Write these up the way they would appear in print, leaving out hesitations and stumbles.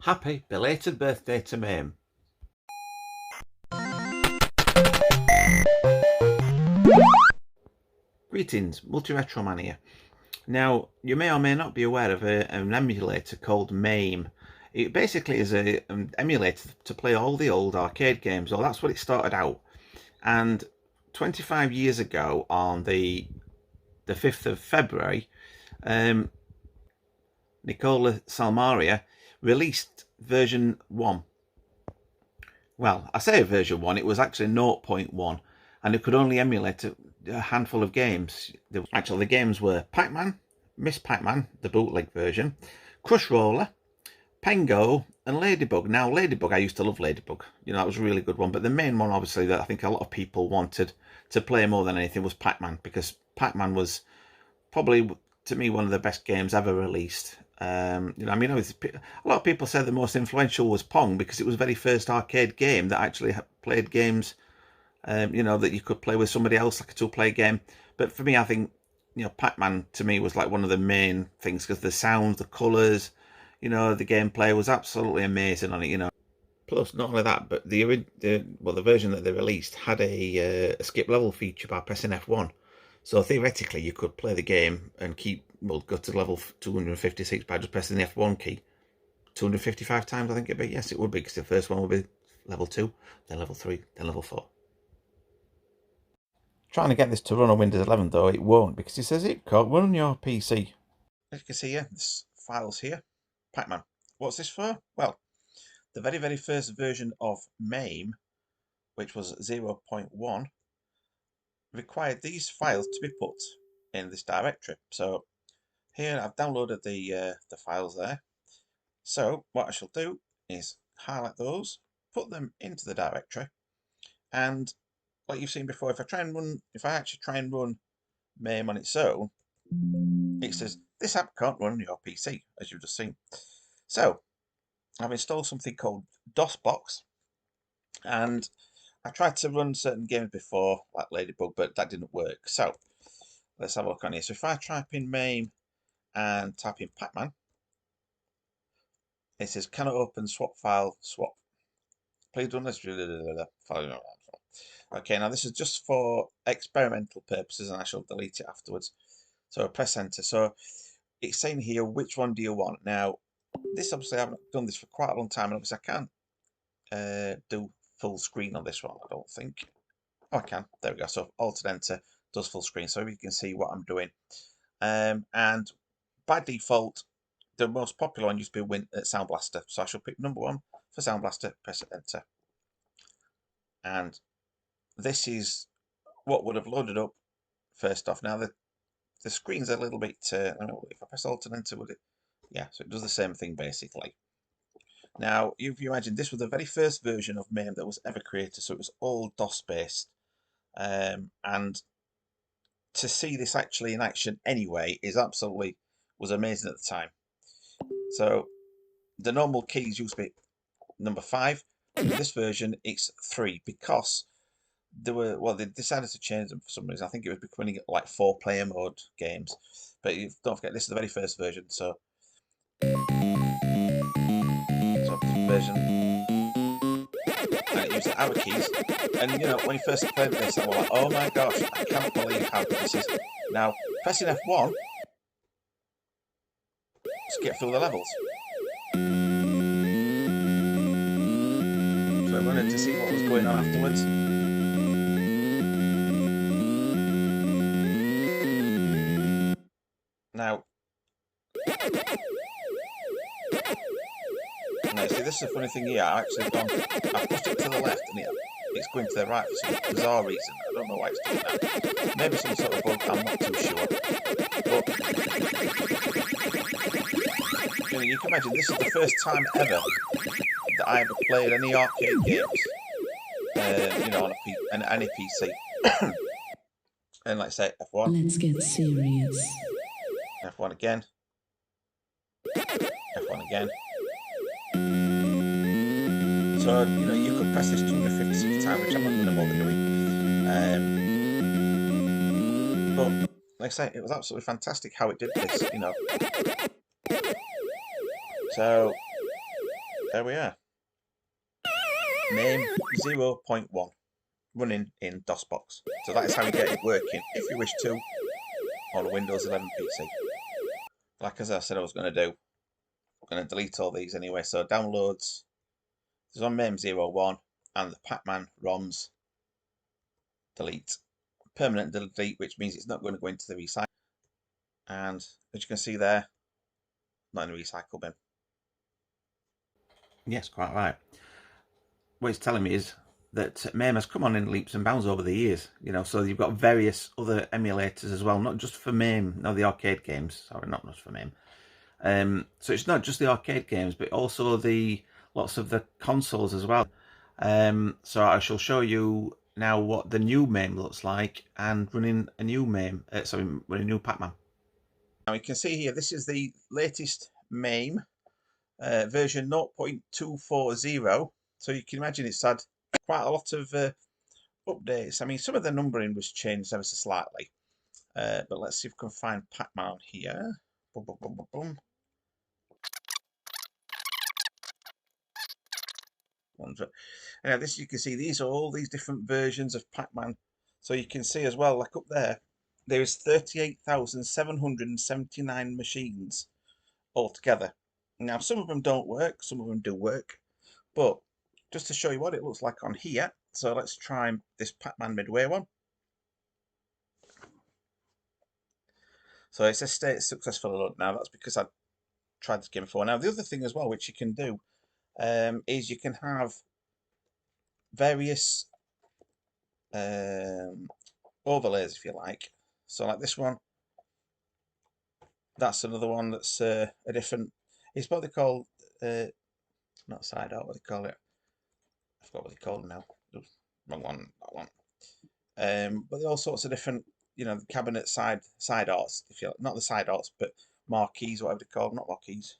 Happy belated birthday to Mame. Greetings, Multi-Retro Man here. Now, you may or may not be aware of an emulator called Mame. It basically is an emulator to play all the old arcade games, or that's what it started out. And 25 years ago, on the 5th of February, Nicola Salmaria released version 1. Well, I say version 1, it was actually 0.1, and it could only emulate a handful of games. Actually, the games were Pacman, Miss Pacman, the bootleg version, Crush Roller, Pengo, and Ladybug. Now, Ladybug, I used to love Ladybug. You know, that was a really good one. But the main one, obviously, that I think a lot of people wanted to play more than anything was Pacman, because Pacman was probably, to me, one of the best games ever released. You know, I mean, a lot of people say the most influential was Pong, because it was the very first arcade game that actually played games, you know, that you could play with somebody else, like a two-player game. But for me, I think, you know, Pacman to me was like one of the main things, because the sounds, the colours, you know, the gameplay was absolutely amazing on it, you know. Plus, not only that, but the version that they released had a skip level feature by pressing F1. So theoretically, you could play the game and go to level 256 by just pressing the F1 key 255 times, I think it'd be. Yes, it would be, because the first one would be level 2, then level 3, then level 4. Trying to get this to run on Windows 11, though, it won't, because it says it can't run on your PC. As you can see here, this file's here. Pacman. What's this for? Well, the very, very first version of Mame, which was 0.1, required these files to be put in this directory. So here I've downloaded the files there. So what I shall do is highlight those, put them into the directory, and like you've seen before, if I actually try and run Mame on its own, it says this app can't run on your PC, as you've just seen. So I've installed something called DOSBox, and I tried to run certain games before, like Ladybug, but that didn't work. So let's have a look on here. So if I type in Mame and type in Pacman, it says cannot open swap file swap. Please run this. Okay, now this is just for experimental purposes, and I shall delete it afterwards. So press enter. So it's saying here, which one do you want? Now, this obviously I haven't done this for quite a long time, and obviously I can't do full screen on this one, I don't think. Oh, I can. There we go. So Alt Enter does full screen, so you can see what I'm doing. And by default, the most popular one used to be Sound Blaster. So I shall pick number 1 for Sound Blaster, press Enter. And this is what would have loaded up first off. Now the screen's a little bit, if I press Alt and Enter, would it? Yeah, so it does the same thing basically. Now, if you imagine, this was the very first version of Mame that was ever created, so it was all DOS based. And to see this actually in action anyway was amazing at the time. So the normal keys used to be number 5. In this version, it's 3, because they decided to change them for some reason. I think it was becoming like 4-player mode games. But don't forget, this is the very first version, so version, and it used the arrow keys. And you know, when you first played this, I was like, oh my gosh, I can't believe how good this is. Now, pressing F1, just get through the levels. So I wanted to see what was going on afterwards. Now, see, this is a funny thing here. I pushed it to the left, and it's going to the right for some bizarre reason. I don't know why it's doing that. Maybe some sort of bug, I'm not too sure. But you can imagine, this is the first time ever that I ever played any arcade games, you know, on any PC. And like I say, F1. Let's get serious. F1 again. F1 again. So, you know, you could press this 256 times, which I'm not going to bother doing. But, like I say, it was absolutely fantastic how it did this, you know. So, there we are. Mame 0.1 running in DOSBox. So that is how you get it working if you wish to on a Windows 11 PC. Like as I said I was going to do, I'm going to delete all these anyway. So downloads, there's on Mame 01 and the Pacman ROMs, delete. Permanent delete, which means it's not going to go into the recycle. And as you can see there, not in the recycle bin. Yes, quite right. What it's telling me is that Mame has come on in leaps and bounds over the years, you know, so you've got various other emulators as well, not just for Mame, no, the arcade games, sorry, not just for Mame. So it's not just the arcade games, but also the lots of the consoles as well. So I shall show you now what the new Mame looks like and running a new Mame, running a new Pacman. Now you can see here, this is the latest Mame, version 0.240. So you can imagine it's had quite a lot of updates. I mean, some of the numbering was changed ever so slightly. But let's see if we can find Pacman on here. Boom, boom, boom, boom, boom. Now this, you can see these are all these different versions of Pacman. So you can see as well, like up there, there is 38,779 machines altogether. Now some of them don't work, some of them do work, but just to show you what it looks like on here, so let's try this Pacman Midway one. So it says state successful load. Now that's because I tried this game before. Now the other thing as well which you can do is you can have various overlays, if you like. So like this one, that's another one that's a different, it's what they call, not side art, what they call it, I forgot what they call it now. Oops, wrong one, that one. But there are all sorts of different, you know, cabinet side arts, if you like. Not the side arts, but marquees, whatever they call them, not marquees.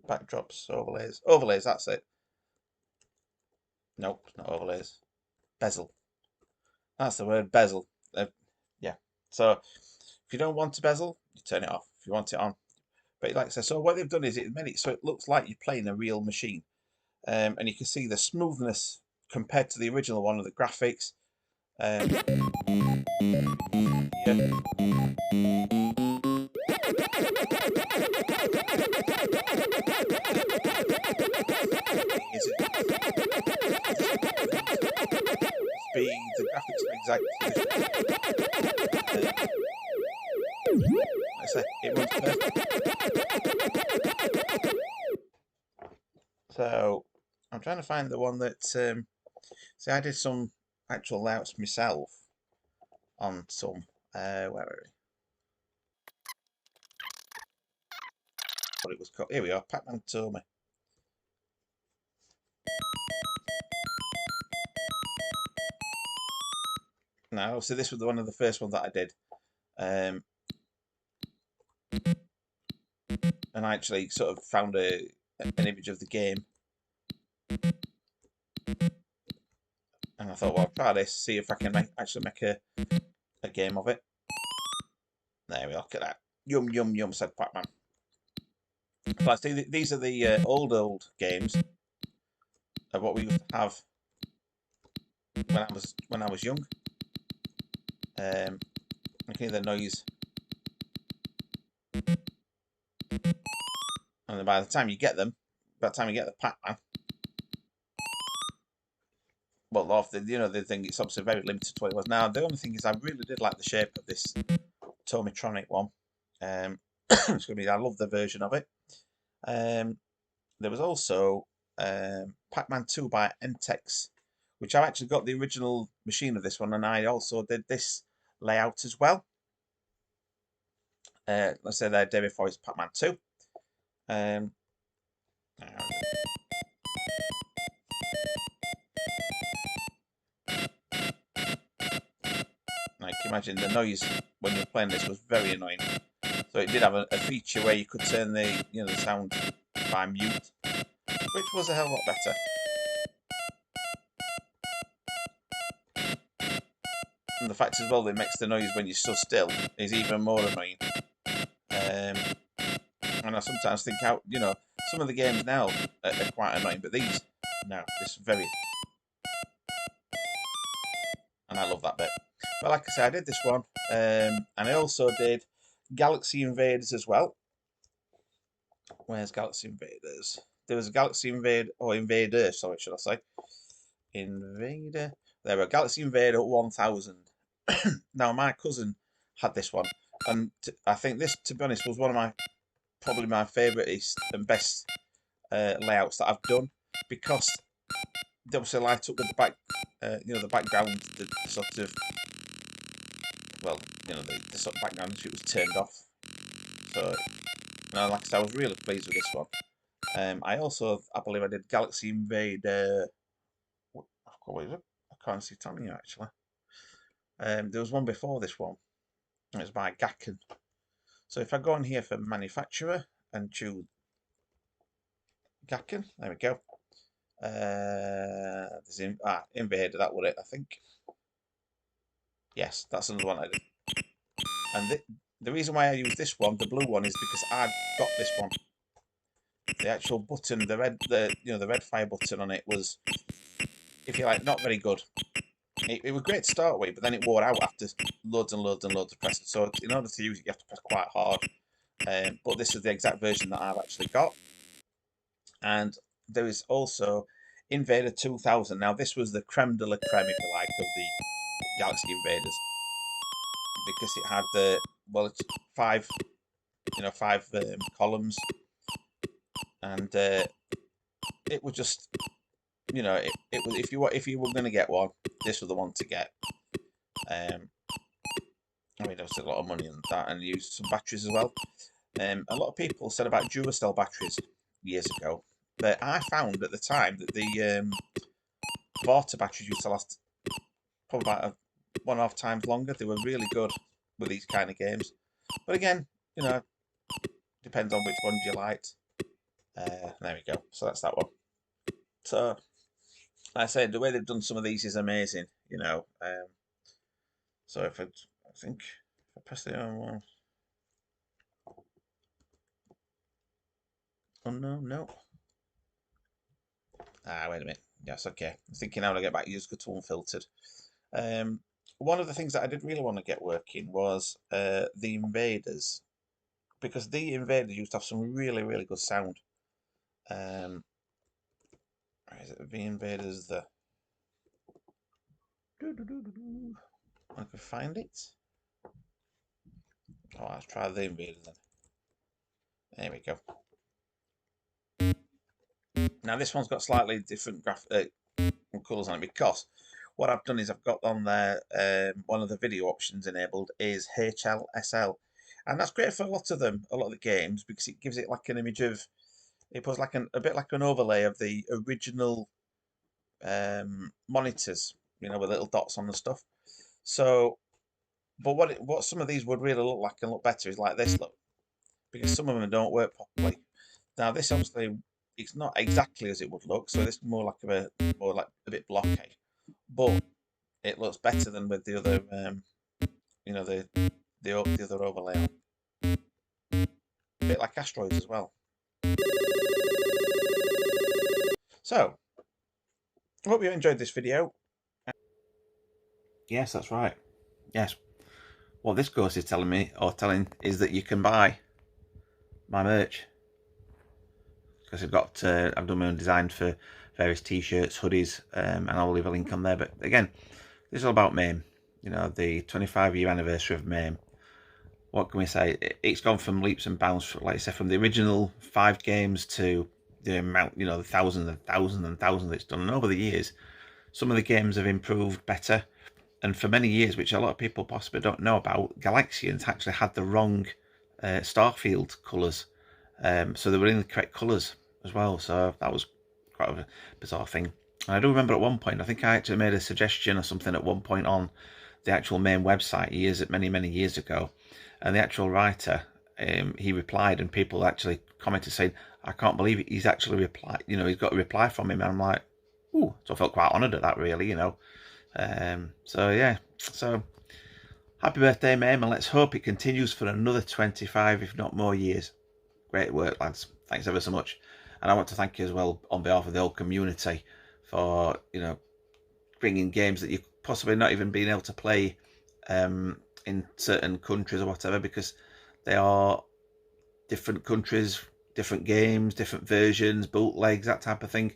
Backdrops, overlays, that's it. Nope, not overlays. Bezel. That's the word, bezel. Yeah. So if you don't want to bezel, you turn it off. If you want it on, but like I said, so what they've done is it made it so it looks like you're playing a real machine, and you can see the smoothness compared to the original one of the graphics. Yeah. Speed, the graphics are exactly different. Like I say, it runs perfect. So I'm trying to find the one that see, I did some actual layouts myself on some where are we? What it was called. Here we are, Pacman told me. Now, so this was one of the first ones that I did. And I actually sort of found an image of the game. And I thought, well, I'll try this, see if I can actually make a game of it. There we are, look at that. Yum, yum, yum, said Pacman. But see, these are the old games of what we used to have when I was young. I can hear the noise. And by the time you get them, by the time you get the Pacman, well, off the, you know, the thing, it's obviously very limited to what it was. Now, the only thing is, I really did like the shape of this Tomitronic one. It's gonna be, I love the version of it. There was also Pacman 2 by Entex, which I've actually got the original machine of this one, and I also did this layout as well. Let's say there, day before it's Pacman 2. Now you can imagine the noise when you're playing this was very annoying. So it did have a feature where you could turn the, you know, the sound by mute, which was a hell of a lot better. And the fact as well that it makes the noise when you're so still is even more annoying. And I sometimes think how, you know, Some of the games now are quite annoying, but these, no, this is very... And I love that bit. But like I said, I did this one, and I also did Galaxy Invaders as well. Where's Galaxy Invaders? There was a Galaxy Invader, or Invader, sorry, should I say. Invader. There were Galaxy Invader 1000. Now, my cousin had this one, and I think this, to be honest, was one of probably my favourite and best layouts that I've done, because they obviously light up with the back, the background, the sort of, well, the sort of background if it was turned off. So, like I said, I was really pleased with this one. I believe I did Galaxy Invader. What is it? I can't see it on here actually. There was one before this one. It was by Gakken. So if I go on here for manufacturer and choose Gakken, there we go. There's Invader, that was it, I think. Yes, that's another one I did. And the reason why I used this one, the blue one, is because I got this one. The actual button, the red fire button on it was, if you like, not very good. It was great to start with, but then it wore out after loads and loads and loads of pressing. So in order to use it, you have to press quite hard. But this is the exact version that I've actually got. And there is also Invader 2000. Now this was the creme de la creme, if you like, of the Galaxy Invaders, because it had it's five columns, and it was just, it was, if you were going to get one, this was the one to get. I mean, there was a lot of money in that, and used some batteries as well. A lot of people said about Duracell batteries years ago, but I found at the time that the water batteries used to last probably about 1.5 times longer. They were really good with these kind of games. But again, depends on which ones you liked. There we go. So that's that one. So, like I said, the way they've done some of these is amazing, So if I press the other one. Oh no. Wait a minute. Yes, okay. I'm thinking how to get back. You just go to unfiltered. One of the things that I did really want to get working was the Invaders, because the Invaders used to have some really, really good sound. Where is it? The Invaders, I can find it. Oh, let's try the Invaders then. There we go. Now this one's got slightly different colours on it, because what I've done is I've got on there one of the video options enabled is HLSL, and that's great for a lot of the games, because it gives it like an image of, it puts like a bit like an overlay of the original monitors, with little dots on the stuff. So, but what some of these would really look like and look better is like this look, because some of them don't work properly. Now this obviously, it's not exactly as it would look, so this is more like a bit blocky, but it looks better than with the other, the other overlay. A bit like asteroids as well. So, I hope you enjoyed this video. Yes, that's right. Yes. What this course is telling is that you can buy my merch, because I've done my own design for various t-shirts, hoodies, and I'll leave a link on there. But again, this is all about Mame, the 25-year anniversary of Mame. What can we say? It's gone from leaps and bounds, like I said, from the original 5 games to the amount, the thousands and thousands and thousands it's done. And over the years, some of the games have improved better. And for many years, which a lot of people possibly don't know about, Galaxians actually had the wrong Starfield colours. So they were in the correct colours as well. So that was quite a bizarre thing. And I do remember at one point, I think I actually made a suggestion or something at one point on the actual main website many years ago. And the actual writer, he replied, and people actually commented saying, I can't believe it, he's actually replied, he's got a reply from him. And I'm like, ooh, so I felt quite honoured at that, really, So yeah, so happy birthday, Mame, and let's hope it continues for another 25, if not more years. Great work, lads. Thanks ever so much. And I want to thank you as well on behalf of the whole community for, you know, bringing games that you possibly not even been able to play in certain countries or whatever, because they are different countries, different games, different versions, bootlegs, that type of thing.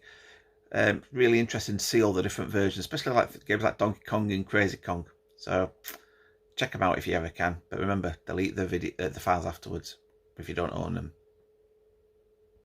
Really interesting to see all the different versions, especially like games like Donkey Kong and Crazy Kong. So check them out if you ever can. But remember, delete the files afterwards if you don't own them.